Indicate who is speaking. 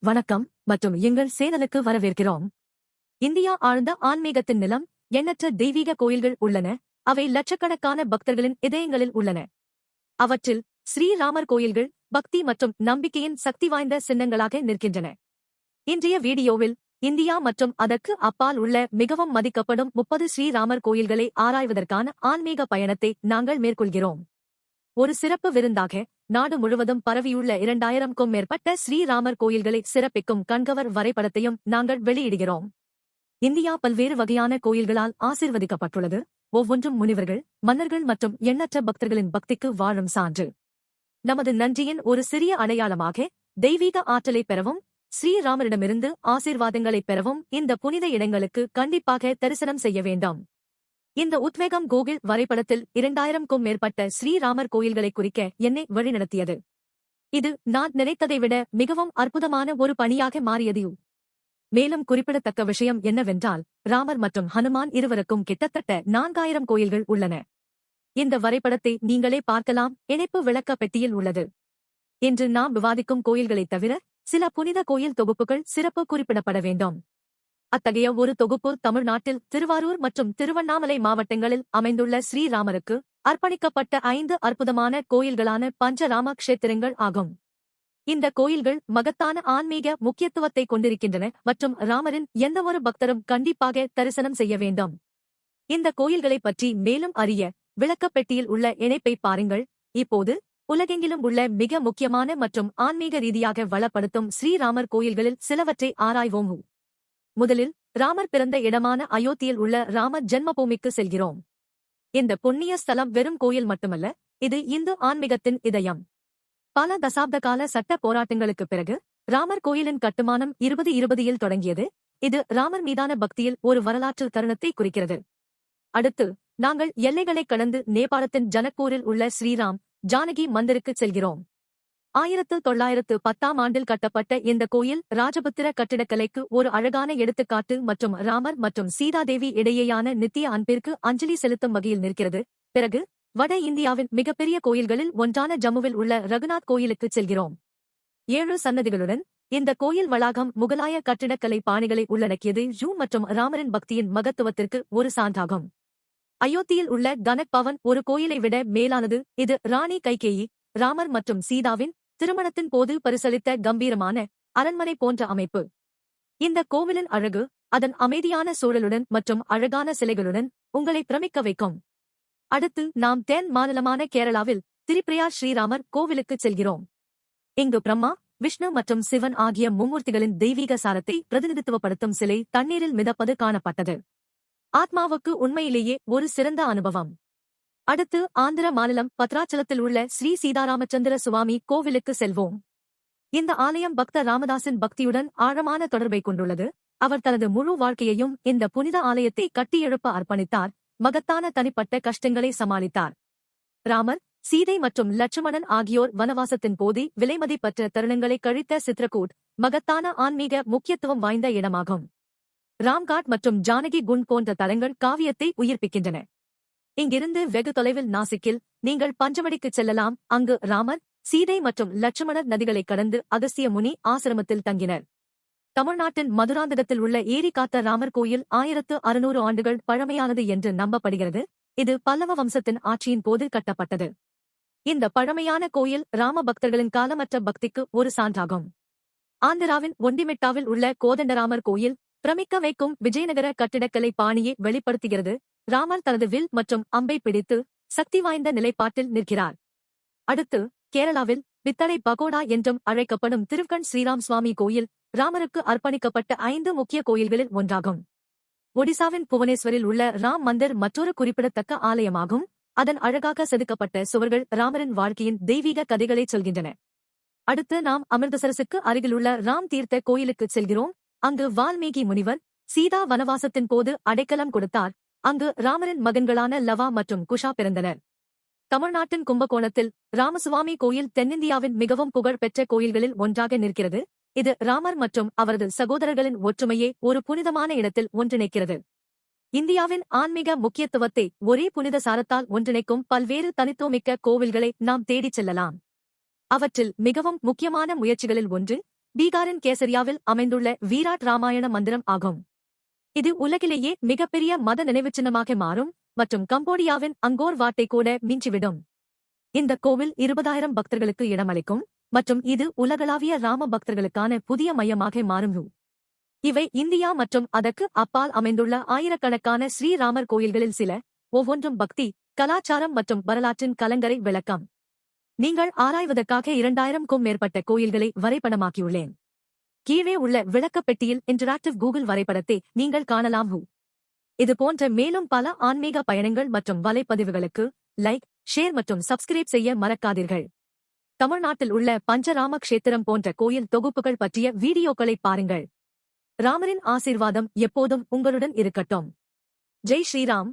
Speaker 1: வணக்கம் மற்றும் எங்கள் சேனலுக்கு வரவேற்கிறோம். இந்தியா ஆழ்ந்த ஆன்மீகத்தின் நிலம். எண்ணற்ற தெய்வீக கோயில்கள் உள்ளன. அவை லட்சக்கணக்கான பக்தர்களின் இதயங்களில் உள்ளன. அவற்றில் ஸ்ரீராமர் கோயில்கள் பக்தி மற்றும் நம்பிக்கையின் சக்தி வாய்ந்த சின்னங்களாக நிற்கின்றன. இன்றைய வீடியோவில் இந்தியா மற்றும் அதற்கு அப்பால் உள்ள மிகவும் மதிக்கப்படும் 30 ஸ்ரீராமர் கோயில்களை ஆராய்வதற்கான ஆன்மீக பயணத்தை நாங்கள் மேற்கொள்கிறோம். ஒரு சிறப்பு விருந்தாக நாடு முழுவதும் பரவியுள்ள 2000க்கும் மேற்பட்ட ஸ்ரீராமர் கோயில்களை சிறப்பிக்கும் கண்கவர் வரைபடத்தையும் நாங்கள் வெளியிடுகிறோம். இந்தியா பல்வேறு வகையான கோயில்களால் ஆசீர்வதிக்கப்பட்டுள்ளது. ஒவ்வொன்றும் முனிவர்கள், மன்னர்கள் மற்றும் எண்ணற்ற பக்தர்களின் பக்திக்கு வாழும் சான்று. நமது நன்றியின் ஒரு சிறிய அடையாளமாக தெய்வீக ஆற்றலை பெறவும் ஸ்ரீராமரிடமிருந்து ஆசீர்வாதங்களைப் பெறவும் இந்த புனித இடங்களுக்கு கண்டிப்பாக தரிசனம் செய்ய வேண்டும். இந்த உத்வேகம் கூகுள் வரைபடத்தில் 2000க்கும் மேற்பட்ட ஸ்ரீராமர் கோயில்களை குறிக்க என்னை வழிநடத்தியது. இது நான் நினைத்ததை விட மிகவும் அற்புதமான ஒரு பணியாக மாறியது. மேலும் குறிப்பிடத்தக்க விஷயம் என்னவென்றால், ராமர் மற்றும் ஹனுமான் இருவருக்கும் கிட்டத்தட்ட 4000 கோயில்கள் உள்ளன. இந்த வரைபடத்தை நீங்களே பார்க்கலாம். இணைப்பு விளக்க பெட்டியில் உள்ளது. இன்று நாம் விவாதிக்கும் கோயில்களைத் தவிர சில புனித கோயில் தொகுப்புகள் சிறப்பு குறிப்பிடப்பட வேண்டும். அத்தகைய ஒரு தொகுப்பு தமிழ்நாட்டில் திருவாரூர் மற்றும் திருவண்ணாமலை மாவட்டங்களில் அமைந்துள்ள ஸ்ரீராமருக்கு அர்ப்பணிக்கப்பட்ட 5 அற்புதமான கோயில்களான பஞ்சராம க்ஷேத்திரங்கள் ஆகும். இந்த கோயில்கள் மகத்தான ஆன்மீக முக்கியத்துவத்தை கொண்டிருக்கின்றன மற்றும் ராமரின் எந்தவொரு பக்தரும் கண்டிப்பாக தரிசனம் செய்ய வேண்டும். இந்த கோயில்களைப் பற்றி மேலும் அறிய விளக்கப்பெட்டியில் உள்ள இணைப்பை பாருங்கள். இப்போது உலகெங்கிலும் உள்ள மிக முக்கியமான மற்றும் ஆன்மீக ரீதியாக வளப்படுத்தும் ஸ்ரீராமர் கோயில்களில் சிலவற்றை ஆராய்வோம். முதலில் ராமர் பிறந்த இடமான அயோத்தியில் உள்ள ராமர் ஜென்மபூமிக்கு செல்கிறோம். இந்த புண்ணிய ஸ்தலம் வெறும் கோயில் மட்டுமல்ல, இது இந்து ஆன்மீகத்தின் இதயம். பல தசாப்த கால சட்ட போராட்டங்களுக்குப் பிறகு ராமர் கோயிலின் கட்டுமானம் 2020இல் தொடங்கியது. இது ராமர் மீதான பக்தியில் ஒரு வரலாற்று தருணத்தை குறிக்கிறது. அடுத்து நாங்கள் எல்லைகளைக் கடந்து நேபாளத்தின் ஜனக்பூரில் உள்ள ஸ்ரீராம் ஜானகி மந்திருக்கு செல்கிறோம். 1910ஆம் ஆண்டில் கட்டப்பட்ட இந்த கோயில் ராஜபுத்திர கட்டிடக்கலைக்கு ஒரு அழகான எடுத்துக்காட்டு மற்றும் ராமர் மற்றும் சீதாதேவி இடையேயான நித்திய அன்பிற்கு அஞ்சலி செலுத்தும் வகையில் நிற்கிறது. பிறகு வட இந்தியாவின் மிகப்பெரிய கோயில்களில் ஒன்றான ஜம்முவில் உள்ள ரகுநாத் கோயிலுக்கு செல்கிறோம். 7 சன்னதிகளுடன் இந்த கோயில் வளாகம் முகலாய கட்டிடக்கலை பாணிகளை உள்ளடக்கியது மற்றும் ராமரின் பக்தியின் மகத்துவத்திற்கு ஒரு சான்றாகும். அயோத்தியில் உள்ள கனக் பவன் ஒரு கோயிலை விட மேலானது. இது ராணி கைகேயி, ராமர் மற்றும் சீதாவின் திருமணத்தின் போது பரிசளித்த கம்பீரமான அரண்மனை போன்ற அமைப்பு. இந்த கோவிலின் அழகு அதன் அமைதியான சூழலுடன் மற்றும் அழகான சிலைகளுடன் உங்களை பிரமிக்க வைக்கும். அடுத்து நாம் தென் மாநிலமான கேரளாவில் திரிப்ரியார் ஸ்ரீராமர் கோவிலுக்கு செல்கிறோம். இங்கு பிரம்மா, விஷ்ணு மற்றும் சிவன் ஆகிய மும்மூர்த்திகளின் தெய்வீக சாரத்தை பிரதிநிதித்துவப்படுத்தும் சிலை தண்ணீரில் மிதப்பது காணப்பட்டது. ஆத்மாவுக்கு உண்மையிலேயே ஒரு சிறந்த அனுபவம். அடுத்து ஆந்திர மாநிலம் பத்ராச்சலத்தில் உள்ள ஸ்ரீ சீதாராமச்சந்திர சுவாமி கோவிலுக்கு செல்வோம். இந்த ஆலயம் பக்த ராமதாசின் பக்தியுடன் ஆழமான தொடர்பை கொண்டுள்ளது. அவர் தனது முழு வாழ்க்கையையும் இந்த புனித ஆலயத்தை கட்டியெழுப்ப அர்ப்பணித்தார். மகத்தான தனிப்பட்ட கஷ்டங்களை சமாளித்தார். ராமர், சீதை மற்றும் லட்சுமணன் ஆகியோர் வனவாசத்தின் போது விலைமதிப்பற்ற தருணங்களை கழித்த சித்ரகூட் மகத்தான ஆன்மீக முக்கியத்துவம் வாய்ந்த இடமாகும். ராம்காட் மற்றும் ஜானகி குண்ட் போன்ற தலங்கள் காவியத்தை உயிர்ப்பிக்கின்றன. இங்கிருந்து வெகு தொலைவில் நாசிக்கில் நீங்கள் பஞ்சவடிக்குச் செல்லலாம். அங்கு ராமர், சீதை மற்றும் லட்சுமணர் நதிகளை கடந்து அகஸ்திய முனி ஆசிரமத்தில் தங்கினர். தமிழ்நாட்டின் மதுராந்தகத்தில் உள்ள ஏரி காத்த ராமர் கோயில் 1600 ஆண்டுகள் பழமையானது என்று நம்பப்படுகிறது. இது பல்லவ வம்சத்தின் ஆட்சியின் போது கட்டப்பட்டது. இந்த பழமையான கோயில் ராம பக்தர்களின் காலமற்ற பக்திக்கு ஒரு சான்றாகும். ஆந்திராவின் ஒண்டிமெட்டாவில் உள்ள கோதண்டராமர் கோயில் பிரமிக்க வைக்கும் விஜயநகர கட்டிடக்கலை பாணியை வெளிப்படுத்துகிறது. ராமர் தனது வில் மற்றும் அம்பை பிடித்து சக்தி வாய்ந்த நிலைப்பாட்டில் நிற்கிறார். அடுத்து கேரளாவில் பித்தளை பகோடா என்றும் அழைக்கப்படும் திருக்கண் ஸ்ரீராம் சுவாமி கோயில் ராமருக்கு அர்ப்பணிக்கப்பட்ட 5 முக்கிய கோயில்களில் ஒன்றாகும். ஒடிசாவின் புவனேஸ்வரில் உள்ள ராம் மந்திர் மற்றொரு குறிப்பிடத்தக்க ஆலயமாகும். அதன் அழகாக செதுக்கப்பட்ட சுவர்கள் ராமரின் வாழ்க்கையின் தெய்வீக கதைகளைச் சொல்கின்றன. அடுத்து நாம் அமிர்தசரஸுக்கு அருகிலுள்ள ராம் தீர்த்த கோயிலுக்கு செல்கிறோம். அங்கு வால்மீகி முனிவர் சீதா வனவாசத்தின் போது அடைக்கலம் கொடுத்தார். அங்கு ராமரின் மகன்களான லவா மற்றும் குஷா பிறந்தனர். தமிழ்நாட்டின் கும்பகோணத்தில் ராமசுவாமி கோயில் தென்னிந்தியாவின் மிகவும் புகழ் பெற்ற கோயில்களில் ஒன்றாக நிற்கிறது. இது ராமர் மற்றும் அவரது சகோதரர்களின் ஒற்றுமையை ஒரு புனிதமான இடத்தில் ஒன்றிணைக்கிறது. இந்தியாவின் ஆன்மீக முக்கியத்துவத்தை ஒரே புனித சாரத்தால் ஒன்றிணைக்கும் பல்வேறு தனித்துவமிக்க கோவில்களை நாம் தேடிச் செல்லலாம். அவற்றில் மிகவும் முக்கியமான முயற்சிகளில் ஒன்று பீகாரின் கேசரியாவில் அமைந்துள்ள வீராட் ராமாயண மந்திரம் ஆகும். இது உலகிலேயே மிகப்பெரிய மத நினைவுச்சின்னமாக மாறும் மற்றும் கம்போடியாவின் அங்கோர் வாட்டை கூட மிஞ்சிவிடும். இந்த கோவில் 20,000 பக்தர்களுக்கு இடமளிக்கும் மற்றும் இது உலகளாவிய ராம பக்தர்களுக்கான புதிய மையமாக மாறும். இவை இந்தியா மற்றும் அதற்கு அப்பால் அமைந்துள்ள ஆயிரக்கணக்கான ஸ்ரீராமர் கோயில்களில் சில, ஒவ்வொன்றும் பக்தி, கலாச்சாரம் மற்றும் வரலாற்றின் கலங்கரை விளக்கம். நீங்கள் ஆராய்வதற்காக 2000க்கும் மேற்பட்ட கோயில்களை வரைபடமாக்கியுள்ளேன். கீழே உள்ள விளக்கப்பெட்டியில் இன்டராக்டிவ் கூகுள் வரைபடத்தை நீங்கள் காணலாம். இது போன்ற மேலும் பல ஆன்மீக பயணங்கள் மற்றும் வலைப்பதிவுகளுக்கு லைக், ஷேர் மற்றும் சப்ஸ்கிரைப் செய்ய மறக்காதீர்கள். தமிழ்நாட்டில் உள்ள பஞ்சராம க்ஷேத்திரம் போன்ற கோயில் தொகுப்புகள் பற்றிய வீடியோக்களை பாருங்கள். ராமரின் ஆசீர்வாதம் எப்போதும் உங்களுடன் இருக்கட்டும். ஜெய் ஸ்ரீராம்.